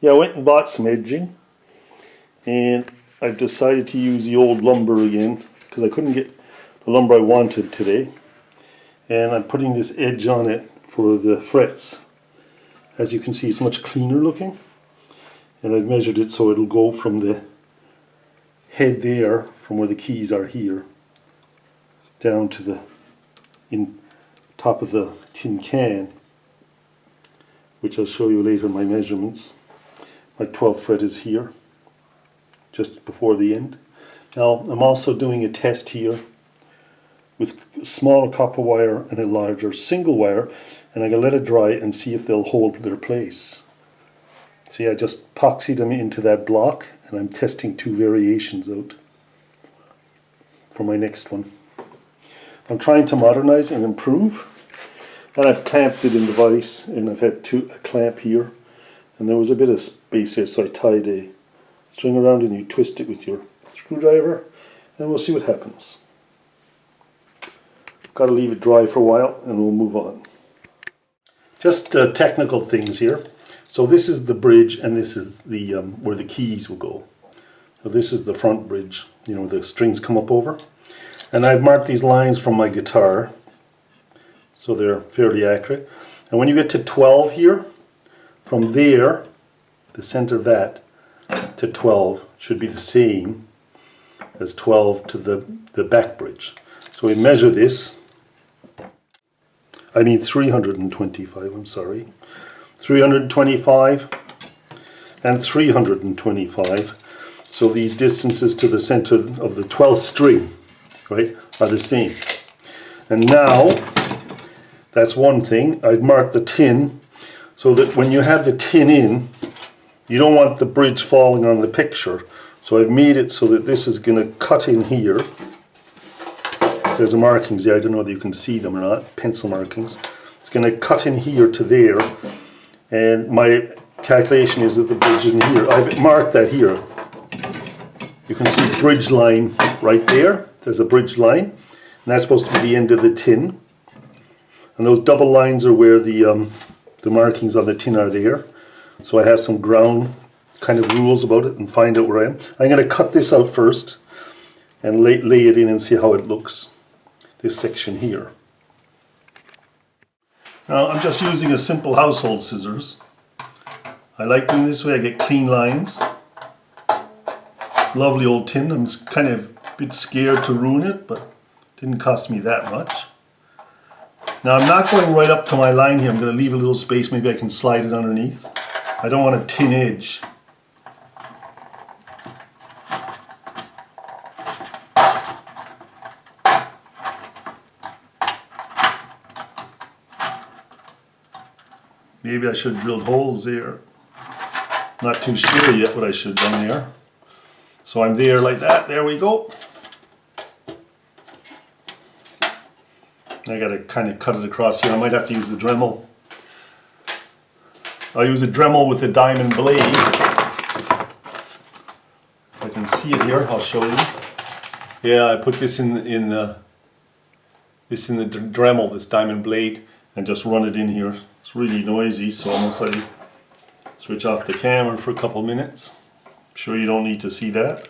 Yeah, I went and bought some edging, and I've decided to use the old lumber again because I couldn't get the lumber I wanted today. And I'm putting this edge on it for the frets. As you can see, it's much cleaner looking, and I've measured it so it'll go from the head there, from where the keys are here, down to the top of the tin can, which I'll show you later in my measurements. My 12th fret is here, just before the end. Now I'm also doing a test here with a smaller copper wire and a larger single wire, and I'm going to let it dry and see if they'll hold their place. See, I just epoxied them into that block, and I'm testing two variations out for my next one. I'm trying to modernize and improve, and I've clamped it in the vise, and I've had a clamp here, and there was a bit of space there, so I tied a string around it and you twist it with your screwdriver, and we'll see what happens. Got to leave it dry for a while and we'll move on. Just technical things here. So this is the bridge, and this is the where the keys will go. So this is the front bridge, you know, the strings come up over. And I've marked these lines from my guitar, so they're fairly accurate. And when you get to 12 here, from there, the center of that, to 12 should be the same as 12 to the back bridge. So we measure this. I mean 325, I'm sorry. 325 and 325. So these distances to the center of the 12th string, right, are the same. And now, that's one thing. I've marked the tin so that when you have the tin in, you don't want the bridge falling on the picture. So I've made it so that this is going to cut in here. There's the markings there, I don't know whether you can see them or not, pencil markings. It's going to cut in here to there, and my calculation is that the bridge is in here. I've marked that here. You can see bridge line right there. There's a bridge line, and that's supposed to be the end of the tin. And those double lines are where the markings on the tin are there. So I have some ground kind of rules about it and find out where I am. I'm going to cut this out first and lay it in and see how it looks, this section here. Now I'm just using a simple household scissors. I like doing this way, I get clean lines. Lovely old tin. I'm kind of a bit scared to ruin it, but it didn't cost me that much. Now I'm not going right up to my line here, I'm going to leave a little space, maybe I can slide it underneath. I don't want a tin edge. Maybe I should have drilled holes there. Not too sure yet what I should have done there. So I'm there like that, there we go. I gotta kind of cut it across here. I might have to use the Dremel. I'll use a Dremel with a diamond blade. If I can see it here, I'll show you. Yeah, I put this in the Dremel, this diamond blade, and just run it in here. It's really noisy, so almost like switch off the camera for a couple minutes. I'm sure you don't need to see that.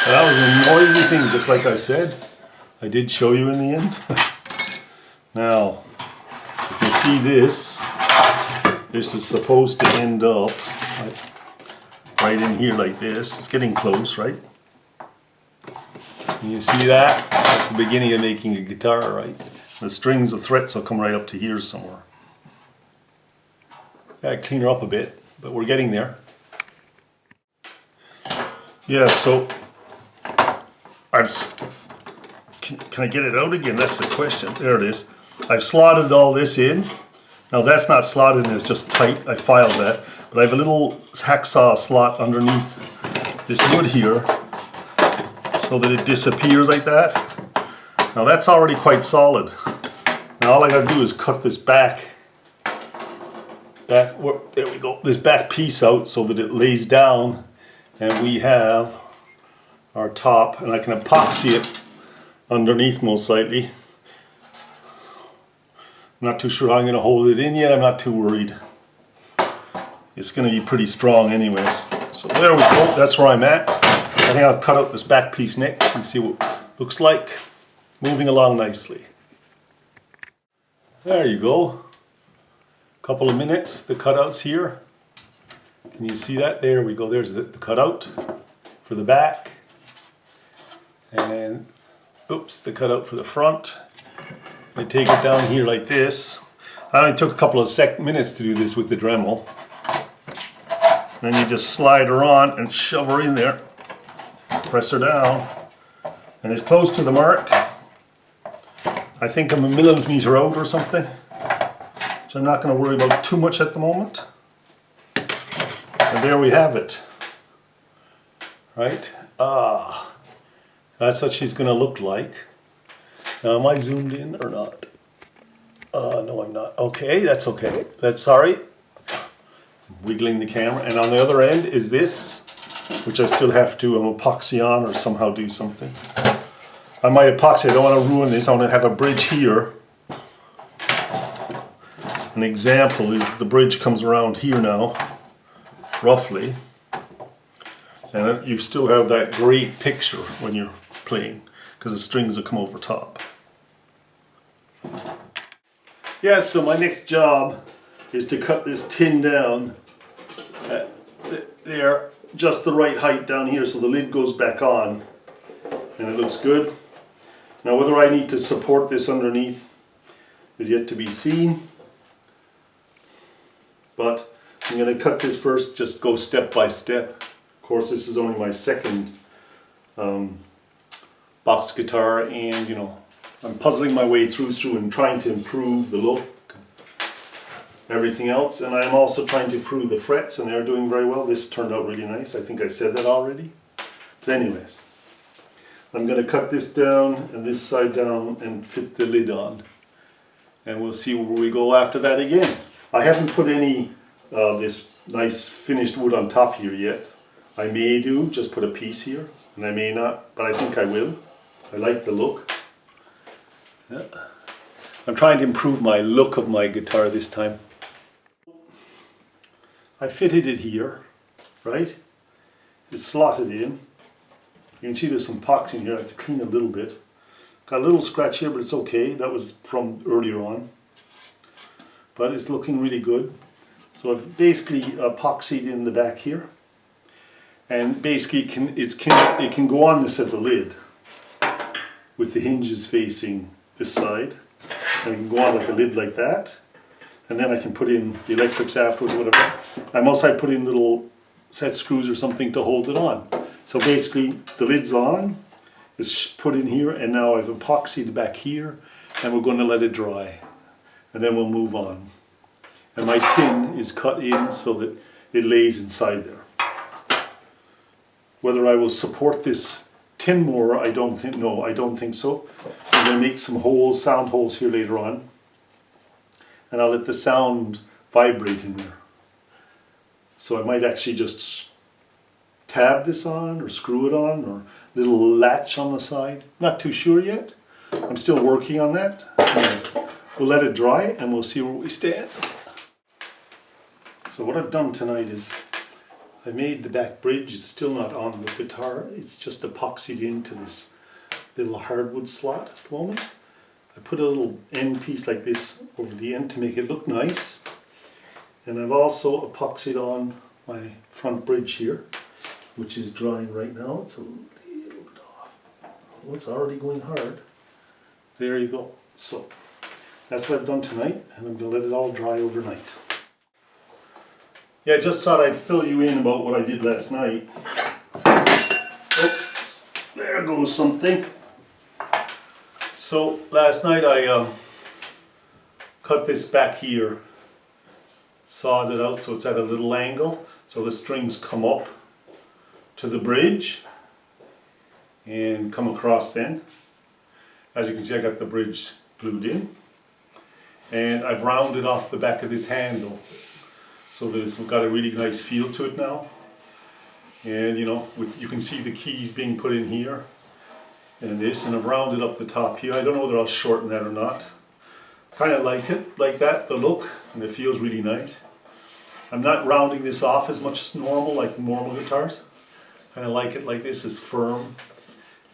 That was a noisy thing, just like I said. I did show you in the end. Now, if you see this, this is supposed to end up right in here like this. It's getting close, right? And you see that? That's the beginning of making a guitar, right? The strings, the frets will come right up to here somewhere. Gotta clean her up a bit, but we're getting there. Yeah, so can I get it out again? That's the question. There it is. I've slotted all this in. Now that's not slotted in, it's just tight. I filed that. But I have a little hacksaw slot underneath this wood here so that it disappears like that. Now that's already quite solid. Now all I gotta do is cut this there we go, this back piece out so that it lays down and we have our top, and I can epoxy it underneath most likely. I'm not too sure how I'm going to hold it in yet. I'm not too worried. It's going to be pretty strong anyways. So there we go. That's where I'm at. I think I'll cut out this back piece next and see what it looks like. Moving along nicely. There you go. Couple of minutes. The cutouts here. Can you see that? There we go. There's the cutout for the back. And oops, the cutout for the front. I take it down here like this. I only took a couple of minutes to do this with the Dremel. Then you just slide her on and shove her in there. Press her down. And it's close to the mark. I think I'm a millimeter out or something. Which I'm not going to worry about too much at the moment. And there we have it. Right? That's what she's going to look like. Now, am I zoomed in or not? No, I'm not. Okay, that's okay. That's sorry. Wiggling the camera. And on the other end is this, which I still have to epoxy on or somehow do something. I might epoxy. I don't want to ruin this. I want to have a bridge here. An example is the bridge comes around here now, roughly. And you still have that great picture when you're playing, because the strings will come over top. Yeah, so my next job is to cut this tin down at there, just the right height down here so the lid goes back on and it looks good. Now whether I need to support this underneath is yet to be seen, but I'm going to cut this first, just go step by step. Of course, this is only my second box guitar, and you know, I'm puzzling my way through and trying to improve the look, everything else, and I'm also trying to improve the frets, and they're doing very well. This turned out really nice. I think I said that already. But anyways, I'm going to cut this down and this side down and fit the lid on, and we'll see where we go after that again. I haven't put any this nice finished wood on top here yet. I may do, just put a piece here, and I may not, but I think I will. I like the look. Yeah. I'm trying to improve my look of my guitar this time. I fitted it here, right? It's slotted in. You can see there's some epoxy in here. I have to clean it a little bit. Got a little scratch here, but it's okay. That was from earlier on. But it's looking really good. So I've basically epoxied in the back here. And basically it can go on this as a lid with the hinges facing this side. And it can go on like a lid like that. And then I can put in the electrics afterwards or whatever. I must have put in little set screws or something to hold it on. So basically the lid's on, it's put in here, and now I've epoxied back here, and we're going to let it dry. And then we'll move on. And my tin is cut in so that it lays inside there. Whether I will support this tin more, I don't think, no, I don't think so. I'm going to make some holes, sound holes here later on. And I'll let the sound vibrate in there. So I might actually just tab this on or screw it on, or little latch on the side. Not too sure yet. I'm still working on that. Anyways, we'll let it dry and we'll see where we stand. So what I've done tonight is I made the back bridge. It's still not on the guitar. It's just epoxied into this little hardwood slot at the moment. I put a little end piece like this over the end to make it look nice. And I've also epoxied on my front bridge here, which is drying right now. It's a little bit off. Oh, it's already going hard. There you go. So that's what I've done tonight, and I'm going to let it all dry overnight. Yeah, I just thought I'd fill you in about what I did last night. Oops. There there goes something. So last night I cut this back here, sawed it out so it's at a little angle, so the strings come up to the bridge and come across then. As you can see, I got the bridge glued in, and I've rounded off the back of this handle so that it's got a really nice feel to it now. And you know, you can see the keys being put in here and this, and I've rounded up the top here. I don't know whether I'll shorten that or not. Kind of like it like that, the look, and it feels really nice. I'm not rounding this off as much as normal, like normal guitars. Kind of like it like this, it's firm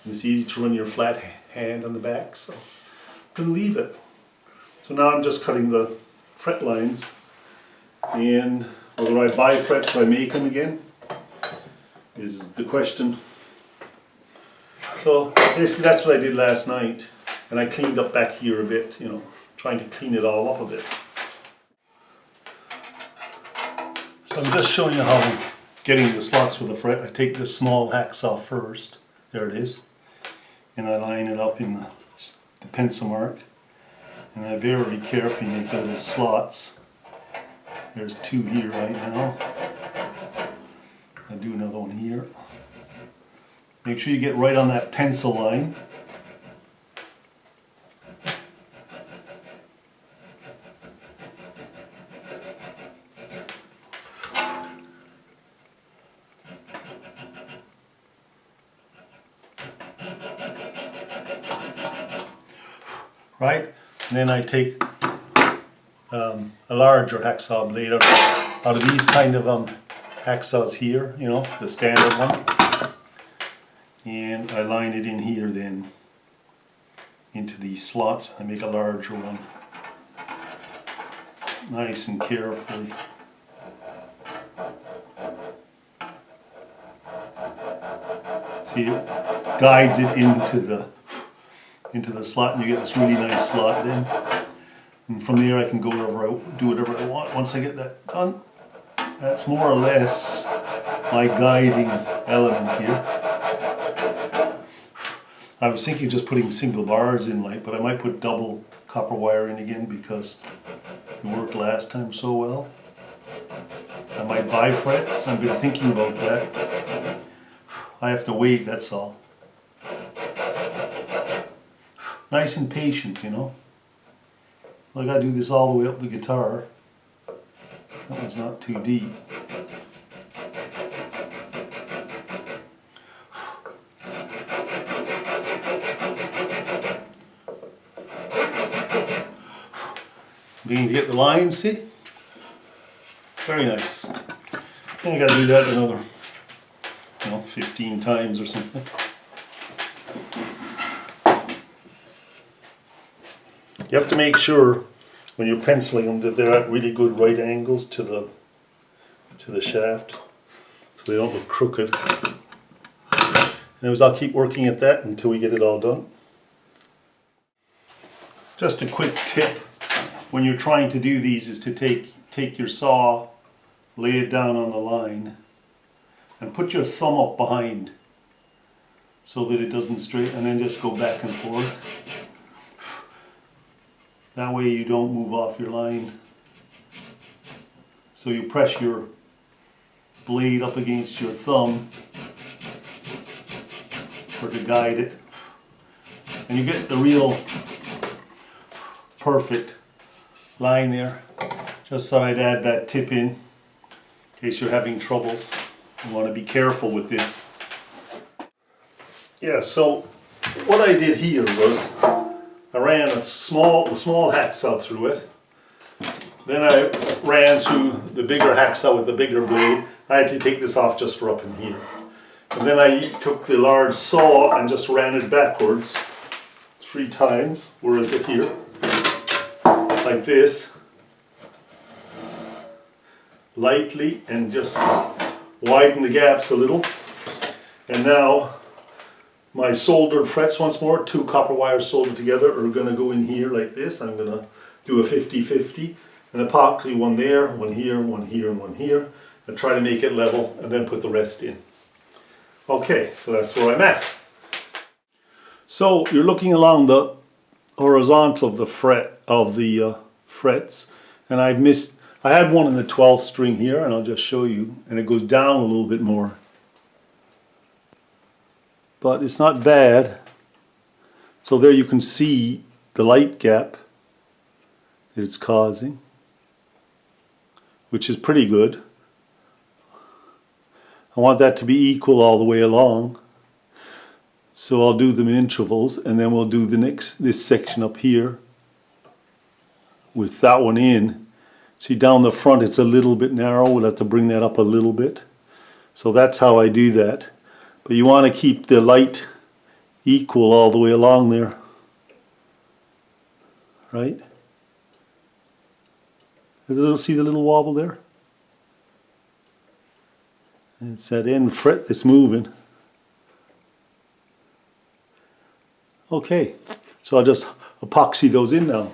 and it's easy to run your flat hand on the back, so I'm going to leave it. So now I'm just cutting the fret lines, and whether I buy frets or I make them again is the question. So basically that's what I did last night, and I cleaned up back here a bit, you know, trying to clean it all up a bit. So I'm just showing you how I'm getting the slots for the fret. I take this small hacksaw first, there it is, and I line it up in the pencil mark, and I very carefully make little slots. There's 2 here right now. I'll do another one here. Make sure you get right on that pencil line. Right? And then I take a larger hacksaw blade out of these kind of hacksaws here, you know, the standard one, and I line it in here then into these slots. I make a larger one, nice and carefully. See, it guides it into the slot, and you get this really nice slot then. And from there I can go do whatever I want. Once I get that done, that's more or less my guiding element here. I was thinking just putting single bars in, like, but I might put double copper wire in again because it worked last time so well. I might buy frets. I've been thinking about that. I have to wait, that's all. Nice and patient, you know. Like, I do this all the way up the guitar. That one's not too deep. Beginning to get the lines, see? Very nice. Then I gotta do that another, 15 times or something. You have to make sure when you're penciling them that they're at really good right angles to the shaft, so they don't look crooked. Anyways, I'll keep working at that until we get it all done. Just a quick tip when you're trying to do these is to take your saw, lay it down on the line, and put your thumb up behind so that it doesn't straighten, and then just go back and forth. That way you don't move off your line. So you press your blade up against your thumb to guide it, and you get the real perfect line there. Just thought I'd add that tip in case you're having troubles. You want to be careful with this. Yeah, so what I did here was I ran the small hacksaw through it. Then I ran through the bigger hacksaw with the bigger blade. I had to take this off just for up in here. And then I took the large saw and just ran it backwards 3 times. Where is it here? Like this. Lightly, and just widen the gaps a little. And now my soldered frets once more, 2 copper wires soldered together, are going to go in here like this. I'm going to do a 50-50, and epoxy one there, one here, one here, and one here, and try to make it level, and then put the rest in. Okay, so that's where I'm at. So you're looking along the horizontal of the frets, and I had one in the 12th string here, and I'll just show you, and it goes down a little bit more. But it's not bad. So there you can see the light gap that it's causing, which is pretty good. I want that to be equal all the way along. So I'll do them in intervals, and then we'll do this section up here with that one in. See, down the front it's a little bit narrow. We'll have to bring that up a little bit. So that's how I do that. But you want to keep the light equal all the way along there, right? See the little wobble there? And it's that end fret that's moving. Okay, so I'll just epoxy those in now.